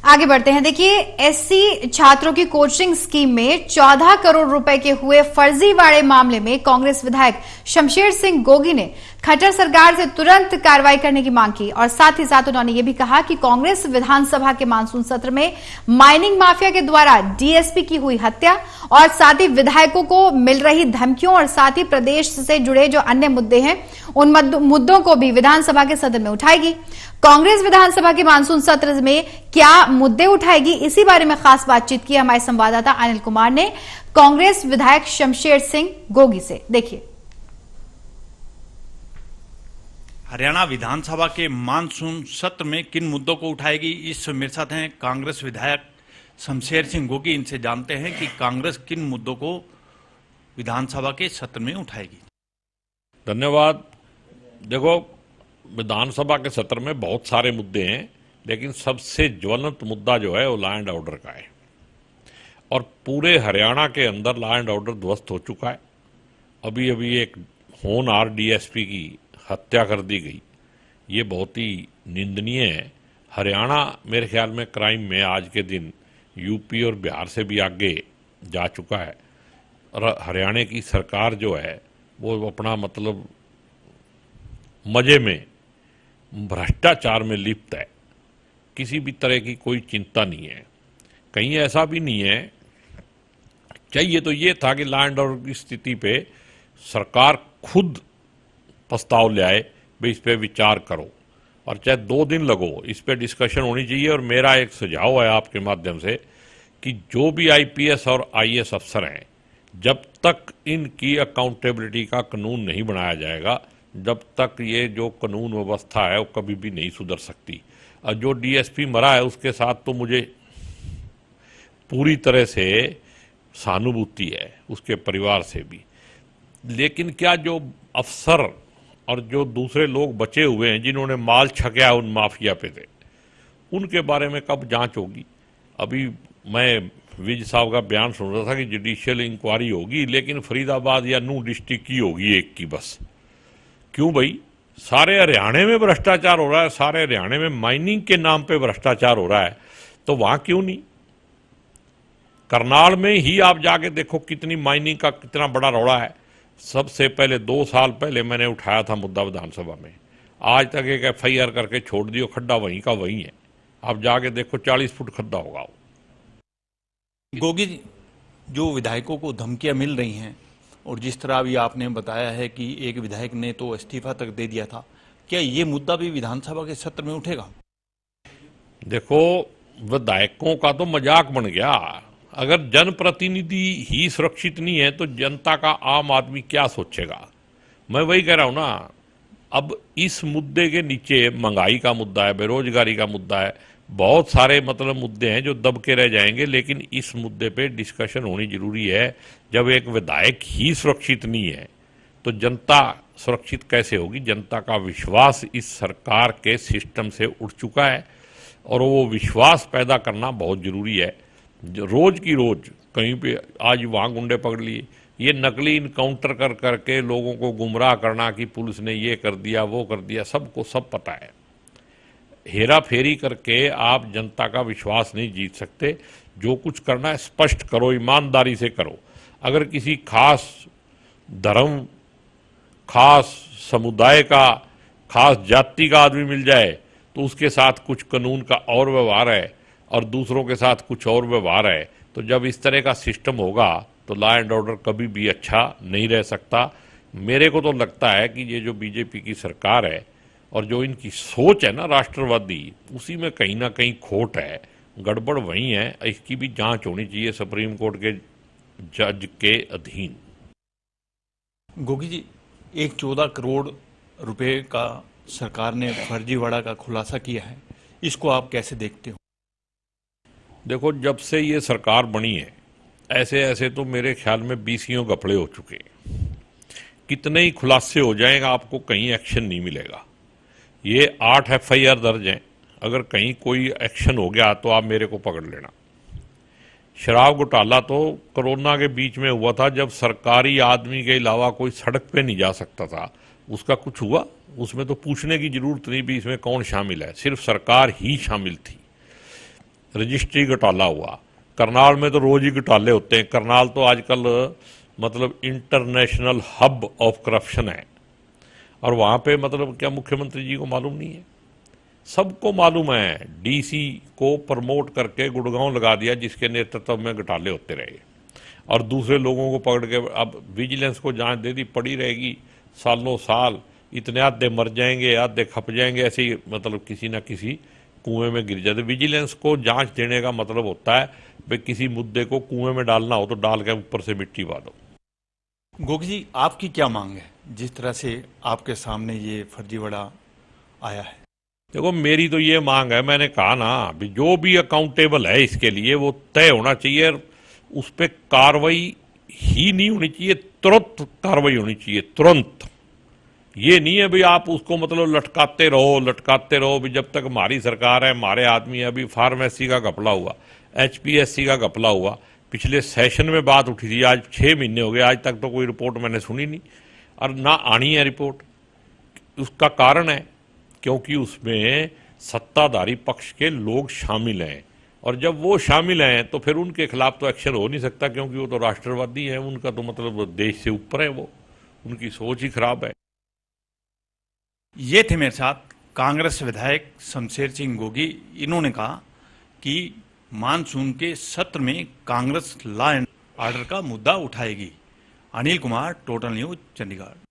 आगे बढ़ते हैं। देखिए, एससी छात्रों की कोचिंग स्कीम में 14 करोड़ रुपए के हुए फर्जीवाड़े मामले में कांग्रेस विधायक शमशेर सिंह गोगी ने खट्टर सरकार से तुरंत कार्रवाई करने की मांग की और साथ ही साथ उन्होंने यह भी कहा कि कांग्रेस विधानसभा के मानसून सत्र में माइनिंग माफिया के द्वारा डीएसपी की हुई हत्या और साथ ही विधायकों को मिल रही धमकियों और साथ ही प्रदेश से जुड़े जो अन्य मुद्दे हैं उन मुद्दों को भी विधानसभा के सदन में उठाएगी। कांग्रेस विधानसभा के मानसून सत्र में क्या मुद्दे उठाएगी, इसी बारे में खास बातचीत की हमारे संवाददाता अनिल कुमार ने कांग्रेस विधायक शमशेर सिंह गोगी से। देखिए, हरियाणा विधानसभा के मानसून सत्र में किन मुद्दों को उठाएगी, इस मेरे साथ हैं कांग्रेस विधायक शमशेर सिंह गोगी। इनसे जानते हैं कि कांग्रेस किन मुद्दों को विधानसभा के सत्र में उठाएगी। धन्यवाद। देखो, विधानसभा के सत्र में बहुत सारे मुद्दे हैं, लेकिन सबसे ज्वलंत मुद्दा जो है वो लॉ एंड ऑर्डर का है और पूरे हरियाणा के अंदर लॉ एंड ऑर्डर ध्वस्त हो चुका है। अभी अभी एक होनहार डीएसपी की हत्या कर दी गई, ये बहुत ही निंदनीय है। हरियाणा मेरे ख्याल में क्राइम में आज के दिन यूपी और बिहार से भी आगे जा चुका है और हरियाणा की सरकार जो है वो अपना मतलब मजे में भ्रष्टाचार में लिप्त है। किसी भी तरह की कोई चिंता नहीं है। कहीं ऐसा भी नहीं है, चाहिए तो ये था कि लॉ एंड ऑर्डर की स्थिति पे सरकार खुद प्रस्ताव ले आए, भाई इस पे विचार करो और चाहे 2 दिन लगो, इस पे डिस्कशन होनी चाहिए। और मेरा एक सुझाव है आपके माध्यम से कि जो भी आईपीएस और आईएएस अफसर हैं, जब तक इनकी अकाउंटेबिलिटी का कानून नहीं बनाया जाएगा, जब तक ये जो कानून व्यवस्था है वो कभी भी नहीं सुधर सकती। और जो डीएसपी मरा है उसके साथ तो मुझे पूरी तरह से सहानुभूति है, उसके परिवार से भी। लेकिन क्या जो अफसर और जो दूसरे लोग बचे हुए हैं जिन्होंने माल छकया उन माफिया पे थे, उनके बारे में कब जांच होगी? अभी मैं विज साहब का बयान सुन रहा था कि जुडिशियल इंक्वायरी होगी, लेकिन फरीदाबाद या नूंह डिस्ट्रिक्ट की होगी एक की बस। क्यों भाई? सारे हरियाणा में भ्रष्टाचार हो रहा है, सारे हरियाणा में माइनिंग के नाम पे भ्रष्टाचार हो रहा है, तो वहां क्यों नहीं? करनाल में ही आप जाके देखो कितनी माइनिंग का कितना बड़ा रौला है। सबसे पहले 2 साल पहले मैंने उठाया था मुद्दा विधानसभा में, आज तक एक एफआईआर करके छोड़ दियो, खड्डा वहीं का वहीं है। आप जाके देखो 40 फुट खड्डा होगा वो। गोगी जी, जो विधायकों को धमकियां मिल रही हैं और जिस तरह अभी आपने बताया है कि एक विधायक ने तो इस्तीफा तक दे दिया था, क्या ये मुद्दा भी विधानसभा के सत्र में उठेगा? देखो, विधायकों का तो मजाक बन गया। अगर जनप्रतिनिधि ही सुरक्षित नहीं है तो जनता का आम आदमी क्या सोचेगा? मैं वही कह रहा हूं ना। अब इस मुद्दे के नीचे महंगाई का मुद्दा है, बेरोजगारी का मुद्दा है, बहुत सारे मतलब मुद्दे हैं जो दब के रह जाएंगे, लेकिन इस मुद्दे पे डिस्कशन होनी जरूरी है। जब एक विधायक ही सुरक्षित नहीं है तो जनता सुरक्षित कैसे होगी? जनता का विश्वास इस सरकार के सिस्टम से उठ चुका है और वो विश्वास पैदा करना बहुत जरूरी है। रोज की रोज कहीं पे आज वहाँ गुंडे पकड़ लिए, ये नकली इनकाउंटर कर करके लोगों को गुमराह करना कि पुलिस ने ये कर दिया वो कर दिया, सबको सब पता है। हेरा फेरी करके आप जनता का विश्वास नहीं जीत सकते। जो कुछ करना है स्पष्ट करो, ईमानदारी से करो। अगर किसी खास धर्म, खास समुदाय का, खास जाति का आदमी मिल जाए तो उसके साथ कुछ कानून का और व्यवहार है और दूसरों के साथ कुछ और व्यवहार है, तो जब इस तरह का सिस्टम होगा तो लॉ एंड ऑर्डर कभी भी अच्छा नहीं रह सकता। मेरे को तो लगता है कि ये जो बीजेपी की सरकार है और जो इनकी सोच है ना राष्ट्रवादी, उसी में कहीं ना कहीं खोट है, गड़बड़ वही है। इसकी भी जांच होनी चाहिए सुप्रीम कोर्ट के जज के अधीन। गोगी जी, एक 14 करोड़ रुपए का सरकार ने फर्जीवाड़ा का खुलासा किया है, इसको आप कैसे देखते हो? देखो, जब से ये सरकार बनी है ऐसे ऐसे तो मेरे ख्याल में 20 घपले हो चुके हैं। कितने ही खुलासे हो जाएगा, आपको कहीं एक्शन नहीं मिलेगा। ये 8 एफआईआर दर्ज हैं, अगर कहीं कोई एक्शन हो गया तो आप मेरे को पकड़ लेना। शराब घोटाला तो कोरोना के बीच में हुआ था, जब सरकारी आदमी के अलावा कोई सड़क पे नहीं जा सकता था। उसका कुछ हुआ? उसमें तो पूछने की जरूरत नहीं भी इसमें कौन शामिल है, सिर्फ सरकार ही शामिल थी। रजिस्ट्री घोटाला हुआ, करनाल में तो रोज ही घोटाले होते हैं। करनाल तो आजकल मतलब इंटरनेशनल हब ऑफ करप्शन है, और वहाँ पे मतलब क्या मुख्यमंत्री जी को मालूम नहीं है? सबको मालूम है। डीसी को प्रमोट करके गुड़गांव लगा दिया, जिसके नेतृत्व में घोटाले होते रहे, और दूसरे लोगों को पकड़ के अब विजिलेंस को जांच दे दी, पड़ी रहेगी सालों साल। इतने आधे मर जाएंगे, आधे खप जाएंगे, ऐसे ही मतलब किसी ना किसी कुएं में गिर जाते। विजिलेंस को जांच देने का मतलब होता है भाई किसी मुद्दे को कुएं में डालना हो तो डाल के ऊपर से मिट्टी पा दो। गोगी जी, आपकी क्या मांग है जिस तरह से आपके सामने ये फर्जीवाड़ा आया है? देखो, मेरी तो ये मांग है, मैंने कहा ना, भी जो भी अकाउंटेबल है इसके लिए वो तय होना चाहिए, उस पर कार्रवाई ही नहीं होनी चाहिए, तुरंत कार्रवाई होनी चाहिए, तुरंत। ये नहीं है भाई आप उसको मतलब लटकाते रहो भी जब तक हमारी सरकार है, हमारे आदमी है। अभी फार्मेसी का घपला हुआ, HPSC का घपला हुआ, पिछले सेशन में बात उठी थी, आज 6 महीने हो गए, आज तक तो कोई रिपोर्ट मैंने सुनी नहीं, और ना आनी है रिपोर्ट। उसका कारण है क्योंकि उसमें सत्ताधारी पक्ष के लोग शामिल हैं, और जब वो शामिल हैं तो फिर उनके खिलाफ तो एक्शन हो नहीं सकता, क्योंकि वो तो राष्ट्रवादी है, उनका तो मतलब देश से ऊपर है, वो उनकी सोच ही खराब है। ये थे मेरे साथ कांग्रेस विधायक शमशेर सिंह गोगी। इन्होंने कहा कि मानसून के सत्र में कांग्रेस लॉ एंड ऑर्डर का मुद्दा उठाएगी। Anil Kumar, total news, Chandigarh.